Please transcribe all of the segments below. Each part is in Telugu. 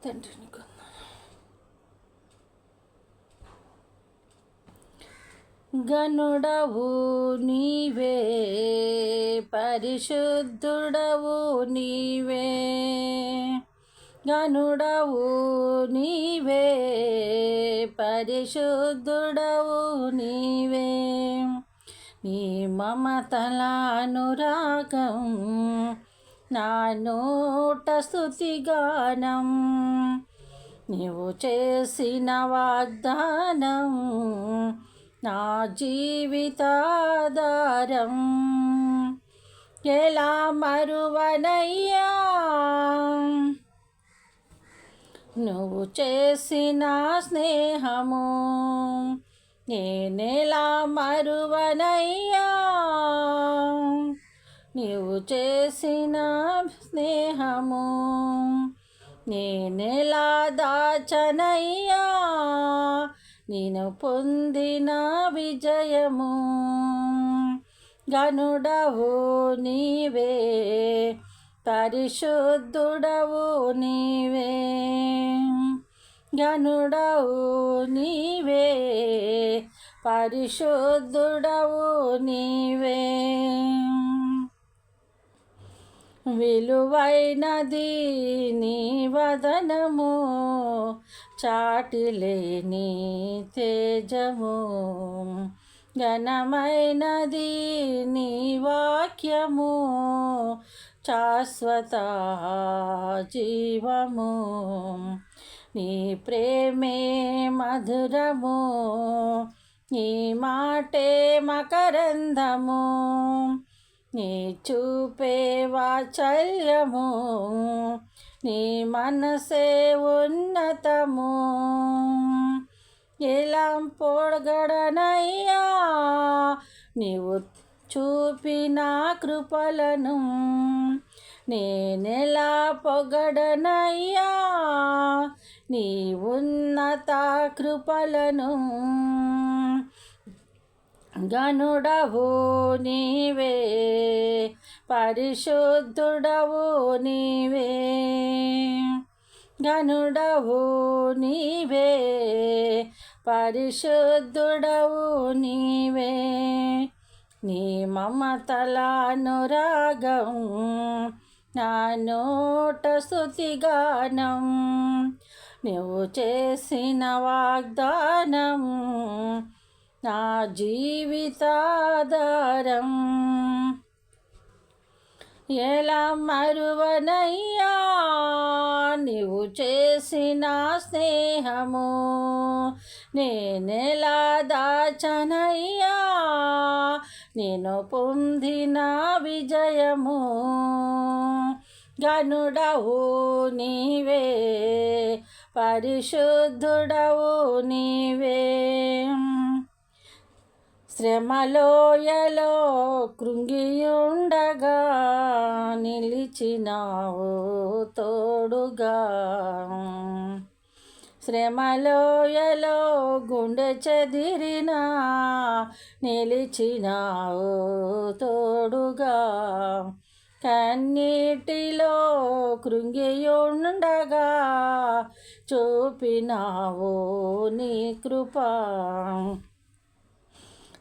తండ్రిని గనుడవు నీవే, పరిశుద్ధుడవు నీవే. గనుడవు నీవే, పరిశుద్ధుడవు నీవే. నీ మమతల అనురాగం నా నోట స్తుతిగానం. నీవు చేసిన వాగ్దానం నా జీవితాధారం. ఎలా మరువనయ్యా నువ్వు చేసిన స్నేహము, నేనెలా మరువనయ్యా నీవు చేసిన స్నేహము. నేనెలా దాచనయ్యా నేను పొందిన విజయము. గనుడవు నీవే, పరిశుద్ధుడవు నీవే. గనుడవు నీవే, పరిశుద్ధుడవు నీవే. విలువైనది నీ వదనము, చాటిలేని తేజము. ఘనమైనది నీ వాక్యము, శాశ్వత జీవము. నీ ప్రేమే మధురము, నీ మాటే మకరందము. నీ చూపే వాత్సల్యము, నీ మనసే ఉన్నతము. ఎలా పొగడనయ్యా నీవు చూపిన కృపలను. నేనెలా పొగడనయ్యా నీ ఉన్నత కృపలను. గనుడవు నీవే, పరిశుద్ధుడవు నీవే. గనుడవు నీవే, పరిశుద్ధుడవు నీవే. నీ మమతల అనురాగం నా నోట స్తుతిగానం. నువ్వు చేసిన వాగ్దానం నా జీవితాధారం. ఎలా మరువనయ్యా నీవు చేసిన స్నేహము. నేనెలా దాచనయ్యా నేను పొందిన విజయము. గనుడవు నీవే, పరిశుద్ధుడవు నీవే. శ్రమలోయలో కృంగియుండగా నిలిచినావు తోడుగా. శ్రమలోయలో గుండె చెదిరినా నిలిచినావు తోడుగా. కన్నీటిలో కృంగియుండగా చూపినావు నీ కృప.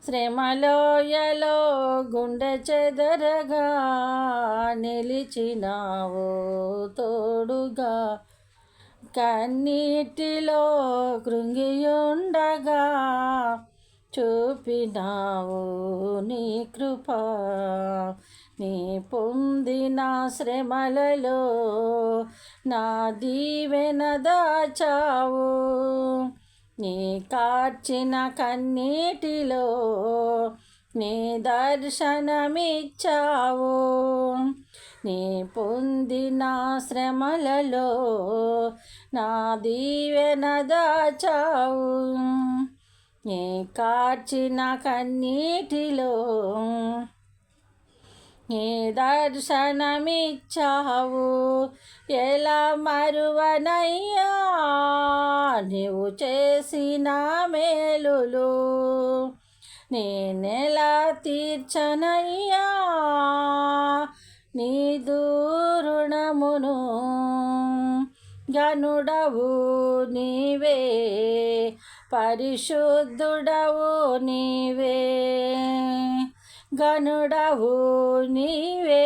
శ్రమలోయలో గుండె చెదరగా నిలిచినావు తోడుగా. కన్నీటిలో కృంగియుండగా చూపినావు నీ కృప. నీ పొందిన శ్రమలలో నా దీవెన దాచావు. నీ కార్చిన కన్నీటిలో నీ దర్శనమిచ్చావు. నీ పొందిన శ్రమలలో నా దీవెన దాచావు. నీ కార్చిన కన్నీటిలో నీ దర్శనమిచ్చావు. ఎలా మరువనయ్యా నీవు చేసిన మేలులు. నేనెలా తీర్చనయ్యా నీ రుణమును. గనుడవు నీవే, పరిశుద్ధుడవు నీవే. గనుడవు నీవే,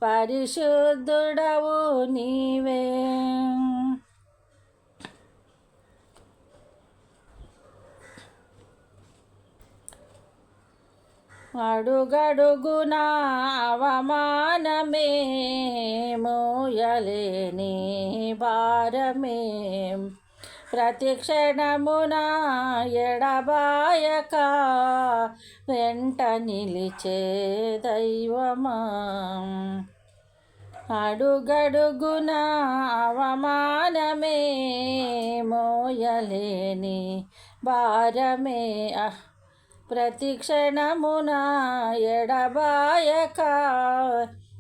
పరిశుద్ధుడవు నీవే. అడుగడుగునా అవమానమే, మోయలేని భారమే, ప్రతి క్షణమున ఎడబాయక వెంట నిలిచే దైవమా. అడుగడుగున అవమానమే, మోయలేని భారమే, ప్రతి క్షణమున ఎడబాయక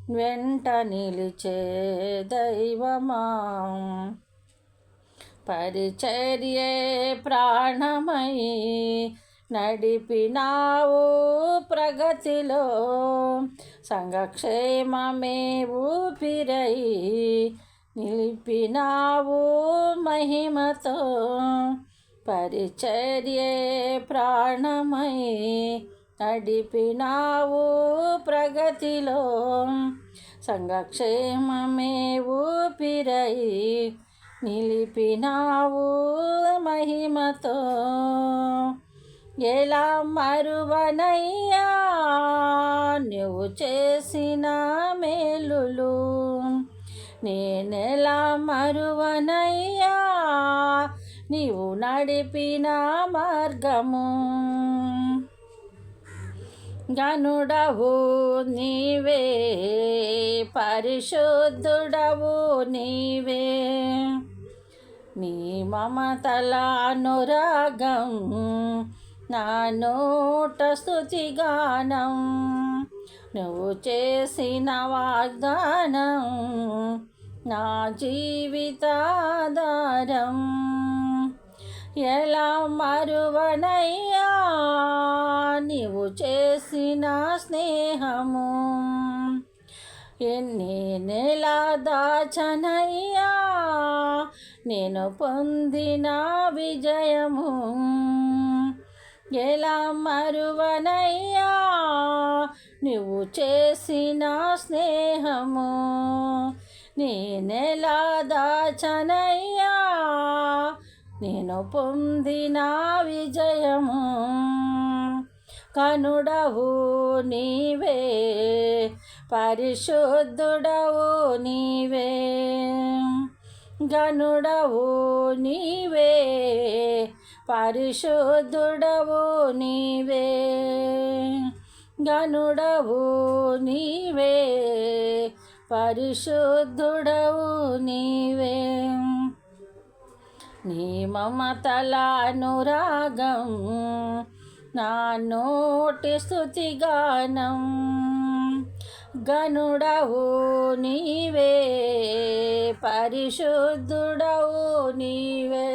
వెంట నిలిచే దైవమా. పరిచర్యే ప్రాణమై నడిపినావు ప్రగతిలో, సంఘక్షేమమే ఊపిరై నిలిపినావు మహిమతో. పరిచర్యే ప్రాణమై నడిపినావు ప్రగతిలో, సంఘక్షేమమే ఊపిరై నిలిపినావు మహిమతో. ఎలా మరువనయ్యా నువ్వు చేసిన మేలులు, నేనెలా మరువనయ్యా నీవు నడిపిన మార్గము. గనుడవు నీవే, పరిశుద్ధుడవు నీవే. నీ మమతల అనురాగం నా నోట స్తుతిగానం, నువ్వు చేసిన వాగ్దానం నా జీవితాధారం. ఎలా మరువనయ్యా నీవు చేసిన స్నేహము, ఎన్ని నెల దాచనయ్యా నేను పొందిన విజయము. ఎలా మరువనయ్యా నువ్వు చేసిన స్నేహము, నేనెలా దాచనయ్యా నేను పొందిన విజయము. కనుడవు నీవే, పరిశుద్ధుడవు నీవే. గనుడవు నీవే, పరిశుద్ధుడవు నీవే. గనుడవు నీవే, పరిశుద్ధుడవు నీవే. నీ మమతల అనురాగం నా నోటి స్తుతిగానం, గనుడవు నీవే, పరిశుద్ధుడవు నీవే.